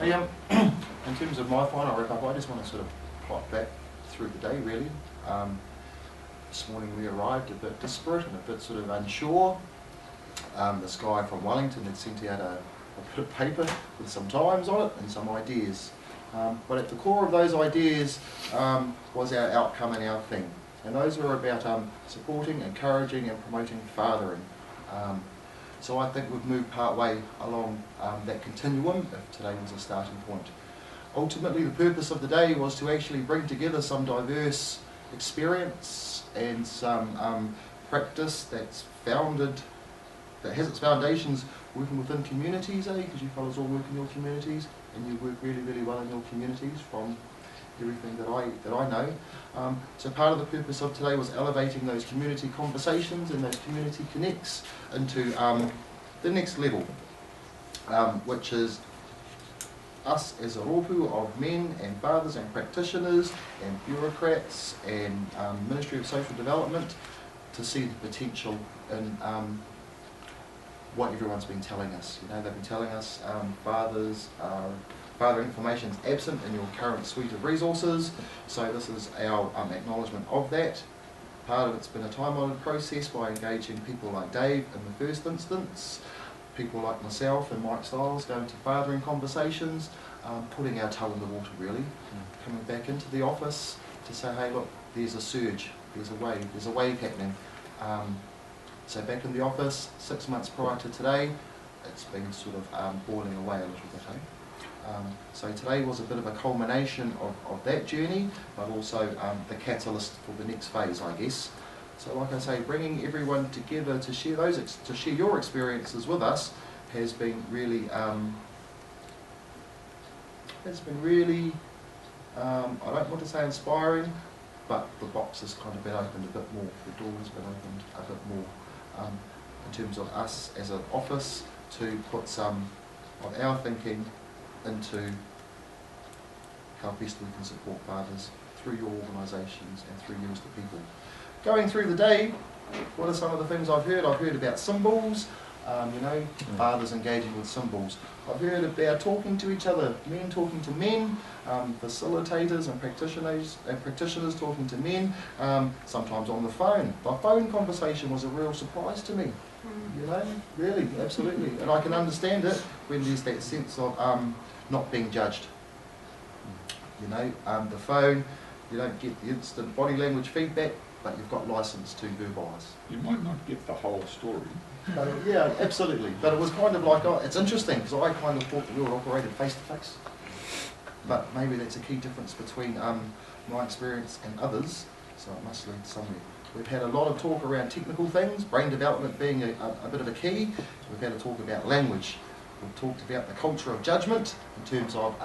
Hey, in terms of my final wrap up, I just want to sort of plot back through the day really. This morning we arrived a bit disparate and a bit sort of unsure. This guy from Wellington had sent out a bit of paper with some times on it and some ideas. But at the core of those ideas was our outcome and our thing. And those were about supporting, encouraging and promoting fathering. So I think we've moved part way along that continuum if today was a starting point. Ultimately the purpose of the day was to actually bring together some diverse experience and some practice that has its foundations working within communities, because you fellows all work in your communities and you work really, really well in your communities from everything that I know. So part of the purpose of today was elevating those community conversations and those community connects into the next level, which is us as a rōpū of men and fathers and practitioners and bureaucrats and Ministry of Social Development to see the potential in what everyone's been telling us. You know, they've been telling us father information is absent in your current suite of resources, so this is our acknowledgement of that. Part of it's been a time-honoured process by engaging people like Dave in the first instance, people like myself and Mike Stiles going to fathering conversations, putting our toe in the water really, coming back into the office to say, hey look, there's a surge, there's a wave happening. So back in the office, 6 months prior to today, it's been sort of boiling away a little bit. So today was a bit of a culmination of that journey, but also the catalyst for the next phase, I guess. So like I say, bringing everyone together to share your experiences with us has been really, I don't want to say inspiring, but the box has kind of been opened a bit more, the door has been opened a bit more in terms of us as an office to put some of our thinking into how best we can support fathers through your organisations and through you as the people. Going through the day, what are some of the things I've heard? I've heard about symbols, fathers engaging with symbols. I've heard about talking to each other, men talking to men, facilitators and practitioners talking to men, sometimes on the phone. The phone conversation was a real surprise to me. You know, really, absolutely. And I can understand it when there's that sense of not being judged. You know, the phone, you don't get the instant body language feedback, but you've got license to verbalise. You might not get the whole story. Yeah, absolutely. But it was kind of like, it's interesting, because I kind of thought the world operated face to face. But maybe that's a key difference between my experience and others, so it must lead somewhere. We've had a lot of talk around technical things, brain development being a bit of a key. We've had a talk about language. We've talked about the culture of judgment in terms of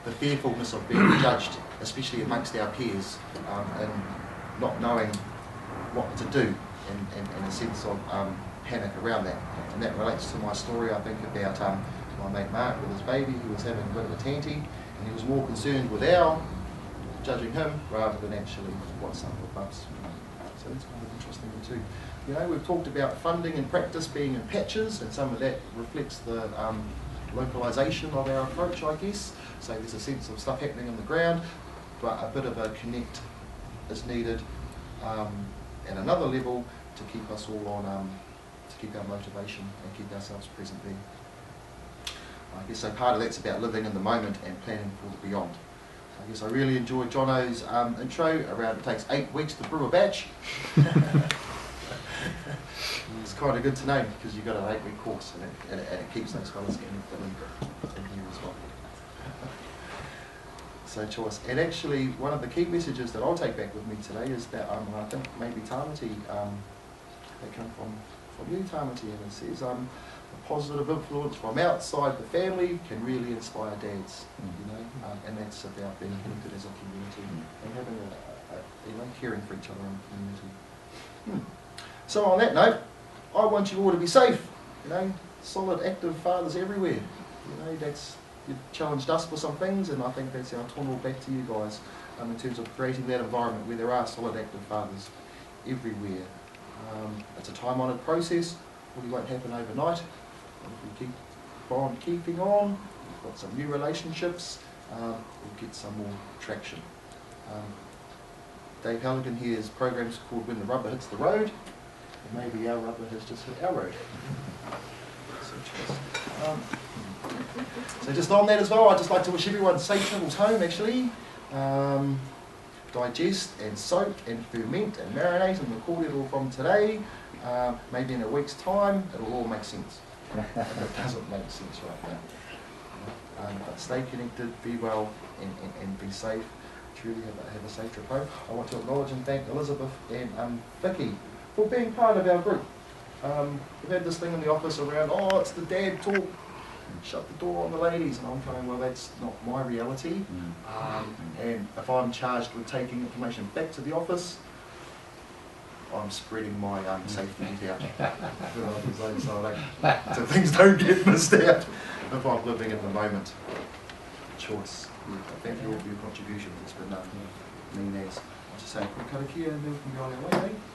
the fearfulness of being judged, especially amongst our peers, and not knowing what to do, and a sense of panic around that. And that relates to my story, I think, about my mate Mark with his baby, who was having a bit of a tanty, and he was more concerned with our judging him rather than actually what's up with us. So that's kind of interesting too. You know, we've talked about funding and practice being in patches, and some of that reflects the localisation of our approach, I guess. So there's a sense of stuff happening on the ground, but a bit of a connect is needed at another level to keep us all on, to keep our motivation and keep ourselves present there. I guess so part of that's about living in the moment and planning for the beyond. I guess I really enjoyed Jono's intro around it takes 8 weeks to brew a batch. It's kind of good to know because you've got an 8-week course and it keeps those fellas in here as well. So choice. And actually one of the key messages that I'll take back with me today is that I think maybe Tamati, they come from you Tamati, and it says a positive influence from outside the family can really inspire dads, you know, and that's about being connected as a community and having caring for each other in the community. So on that note, I want you all to be safe, you know, solid, active fathers everywhere. You know, you've challenged us for some things, and I think that's our tono back to you guys in terms of creating that environment where there are solid, active fathers everywhere. It's a time-honoured process, probably won't happen overnight. If we keep on keeping on, got some new relationships, we'll get some more traction. Dave Halligan here's program's called When the Rubber Hits the Road, and maybe our rubber has just hit our road. So just on that as well, I'd just like to wish everyone safe travels home actually. Digest and soak and ferment and marinate and record it all from today. Maybe in a week's time it'll all make sense. If it doesn't make sense right now. But stay connected, be well and be safe. Truly have a safe trip home. I want to acknowledge and thank Elizabeth and Vicky for being part of our group. We've had this thing in the office around, oh, it's the dad talk, shut the door on the ladies, and I'm going, well, that's not my reality. And if I'm charged with taking information back to the office, I'm spreading my safety net out. So things don't get missed out if I'm living in the moment. Choice. Thank you all for your contributions. It's been mean as. I'll just say a quick karakia and then we can go on our way, eh?